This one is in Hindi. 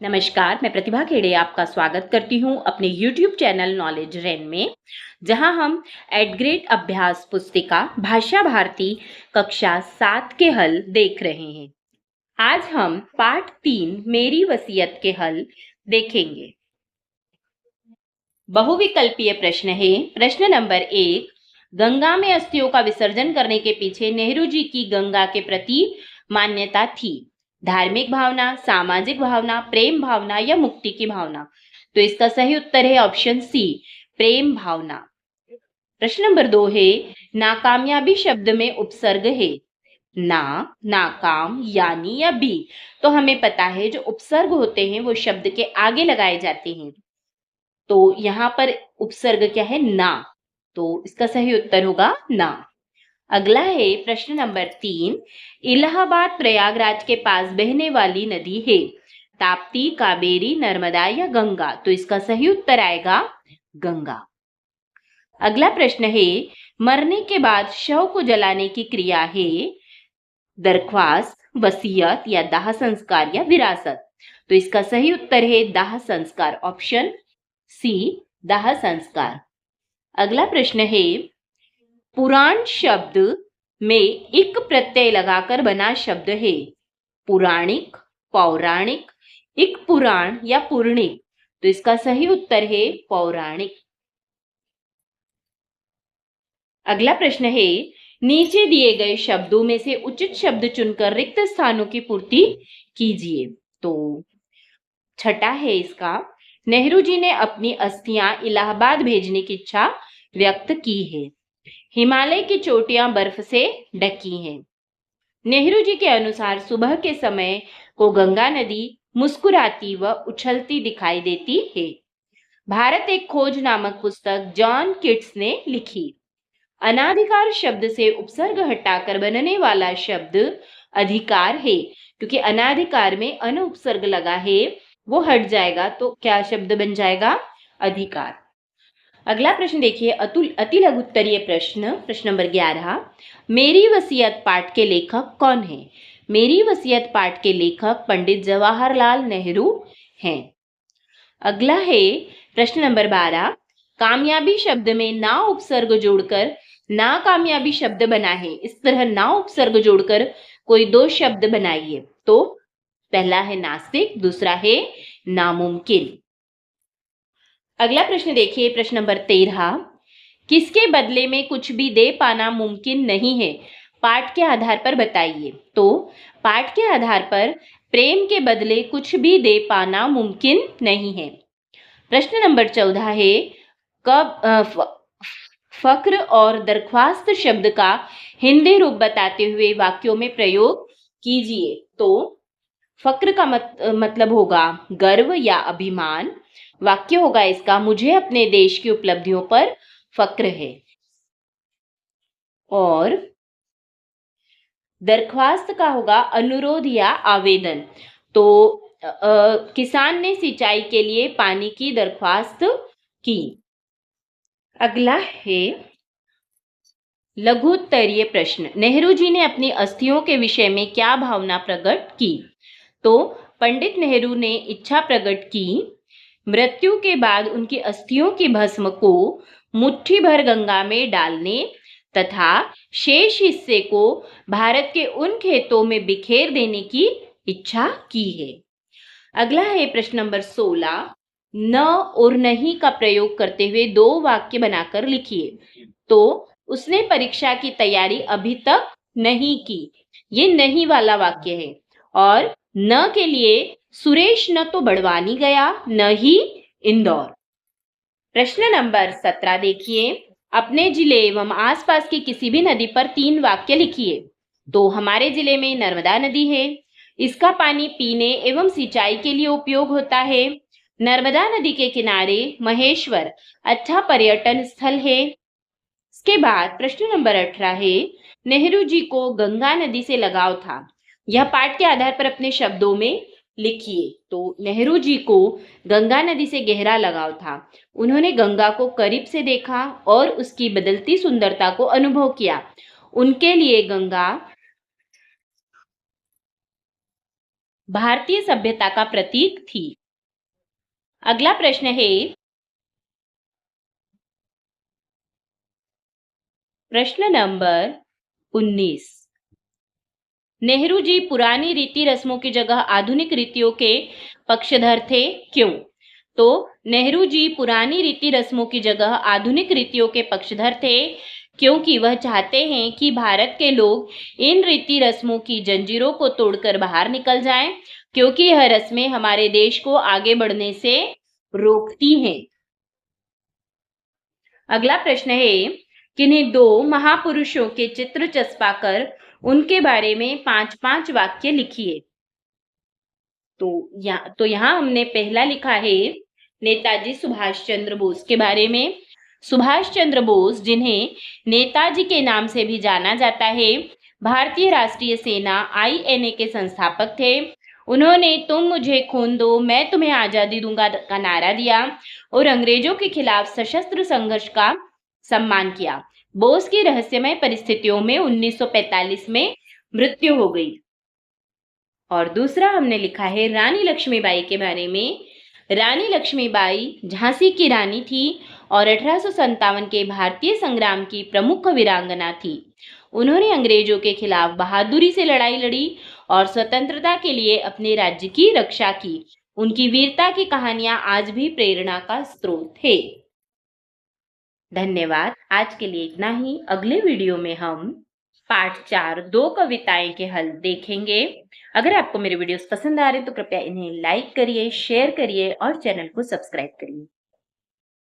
नमस्कार, मैं प्रतिभा खेड़े आपका स्वागत करती हूँ अपने YouTube चैनल नॉलेज रेन में, जहाँ हम एट ग्रेड अभ्यास पुस्तिका भाषा भारती कक्षा 7 के हल देख रहे हैं। आज हम पाठ 3 मेरी वसीयत के हल देखेंगे। बहुविकल्पीय प्रश्न है। प्रश्न नंबर 1, गंगा में अस्थियों का विसर्जन करने के पीछे नेहरू जी की गंगा के प्रति मान्यता थी। धार्मिक भावना, सामाजिक भावना, प्रेम भावना या मुक्ति की भावना। तो इसका सही उत्तर है ऑप्शन सी, प्रेम भावना। प्रश्न नंबर 2 है, नाकामयाबी शब्द में उपसर्ग है ना, नाकाम, यानी या बी। तो हमें पता है जो उपसर्ग होते हैं वो शब्द के आगे लगाए जाते हैं, तो यहाँ पर उपसर्ग क्या है, ना। तो इसका सही उत्तर होगा ना। अगला है प्रश्न नंबर 3, इलाहाबाद प्रयागराज के पास बहने वाली नदी है। ताप्ती, कावेरी, नर्मदा या गंगा। तो इसका सही उत्तर आएगा गंगा। अगला प्रश्न है, मरने के बाद शव को जलाने की क्रिया है दरख्वास्त, वसीयत या दाह संस्कार या विरासत। तो इसका सही उत्तर है दाह संस्कार, ऑप्शन सी, दाह संस्कार। अगला प्रश्न है, पुराण शब्द में इक प्रत्यय लगाकर बना शब्द है पुराणिक, पौराणिक, इक पुराण या पूर्णिक। तो इसका सही उत्तर है पौराणिक। अगला प्रश्न है, नीचे दिए गए शब्दों में से उचित शब्द चुनकर रिक्त स्थानों की पूर्ति कीजिए। तो छठा है इसका, नेहरू जी ने अपनी अस्थियां इलाहाबाद भेजने की इच्छा व्यक्त की है। हिमालय की चोटियां बर्फ से ढकी हैं। नेहरू जी के अनुसार सुबह के समय को गंगा नदी मुस्कुराती व उछलती दिखाई देती है। भारत एक खोज नामक पुस्तक जॉन किट्स ने लिखी। अनाधिकार शब्द से उपसर्ग हटाकर बनने वाला शब्द अधिकार है, क्योंकि अनाधिकार में अन उपसर्ग लगा है, वो हट जाएगा तो क्या शब्द बन जाएगा, अधिकार। अगला प्रश्न देखिए, अति लघु उत्तरीय प्रश्न, प्रश्न नंबर 11, मेरी वसीयत पाठ के लेखक कौन है? मेरी वसीयत पाठ के लेखक पंडित जवाहरलाल नेहरू हैं। अगला है प्रश्न नंबर 12, कामयाबी शब्द में ना उपसर्ग जोड़कर नाकामयाबी शब्द बना है। इस तरह ना उपसर्ग जोड़कर कोई दो शब्द बनाइए। तो पहला है नास्तिक, दूसरा है नामुमकिन। अगला प्रश्न देखिए, प्रश्न नंबर 13, किसके बदले में कुछ भी दे पाना मुमकिन नहीं है? पाठ के आधार पर बताइए। तो पाठ के आधार पर प्रेम के बदले कुछ भी दे पाना मुमकिन नहीं है। प्रश्न नंबर 14 है, फक्र और दरख्वास्त शब्द का हिंदी रूप बताते हुए वाक्यों में प्रयोग कीजिए। तो फक्र का मतलब होगा गर्व या अभिमान। वाक्य होगा इसका, मुझे अपने देश की उपलब्धियों पर फक्र है। और दरख्वास्त का होगा अनुरोध या आवेदन। तो किसान ने सिंचाई के लिए पानी की दरख्वास्त की। अगला है लघु उत्तरीय प्रश्न, नेहरू जी ने अपनी अस्थियों के विषय में क्या भावना प्रकट की? तो पंडित नेहरू ने इच्छा प्रकट की मृत्यु के बाद उनकी अस्थियों की भस्म को मुट्ठी भर गंगा में डालने तथा शेष हिस्से को भारत के उन खेतों में बिखेर देने की इच्छा की है। अगला है प्रश्न नंबर 16, न और नहीं का प्रयोग करते हुए दो वाक्य बनाकर लिखिए। तो उसने परीक्षा की तैयारी अभी तक नहीं की, ये नहीं वाला वाक्य है। और न के लिए सुरेश न तो बड़वानी गया न ही इंदौर। प्रश्न नंबर 17 देखिए, अपने जिले एवं आसपास की किसी भी नदी पर 3 वाक्य लिखिए। तो हमारे जिले में नर्मदा नदी है, इसका पानी पीने एवं सिंचाई के लिए उपयोग होता है। नर्मदा नदी के किनारे महेश्वर अच्छा पर्यटन स्थल है। इसके बाद प्रश्न नंबर 18 है, नेहरू जी को गंगा नदी से लगाव था। यह पाठ के आधार पर अपने शब्दों में लिखिए। तो नेहरू जी को गंगा नदी से गहरा लगाव था। उन्होंने गंगा को करीब से देखा और उसकी बदलती सुंदरता को अनुभव किया। उनके लिए गंगा भारतीय सभ्यता का प्रतीक थी। अगला प्रश्न है प्रश्न नंबर 19। नेहरू जी पुरानी रीति रस्मों की जगह आधुनिक रीतियों के पक्षधर थे, क्यों? तो नेहरू जी पुरानी रीति रस्मों की जगह आधुनिक रीतियों के पक्षधर थे क्योंकि वह चाहते हैं कि भारत के लोग इन रीति रस्मों की जंजीरों को तोड़कर बाहर निकल जाएं, क्योंकि यह रस्में हमारे देश को आगे बढ़ने से रोकती हैं। अगला प्रश्न है, किन्हीं दो महापुरुषों के चित्र चस्पाकर उनके बारे में 5-5 वाक्य लिखिए। तो यहाँ हमने पहला लिखा है नेताजी सुभाष चंद्र बोस के बारे में। सुभाष चंद्र बोस, जिन्हें नेताजी के नाम से भी जाना जाता है, भारतीय राष्ट्रीय सेना INA के संस्थापक थे। उन्होंने तुम मुझे खून दो मैं तुम्हें आजादी दूंगा का नारा दिया और अंग्रेजों के खिलाफ सशस्त्र संघर्ष का सम्मान किया। बोस की रहस्यमय परिस्थितियों में 1945 में मृत्यु हो गई। और दूसरा हमने लिखा है रानी लक्ष्मीबाई के बारे में। रानी लक्ष्मीबाई झांसी की रानी थी और 1857 के भारतीय संग्राम की प्रमुख वीरांगना थी। उन्होंने अंग्रेजों के खिलाफ बहादुरी से लड़ाई लड़ी और स्वतंत्रता के लिए अपने राज्य की रक्षा की। उनकी वीरता की कहानियां आज भी प्रेरणा का स्रोत है। धन्यवाद। आज के लिए इतना ही। अगले वीडियो में हम पाठ 4 2 कविताएं के हल देखेंगे। अगर आपको मेरे वीडियोस पसंद आ रहे तो कृपया इन्हें लाइक करिए, शेयर करिए और चैनल को सब्सक्राइब करिए।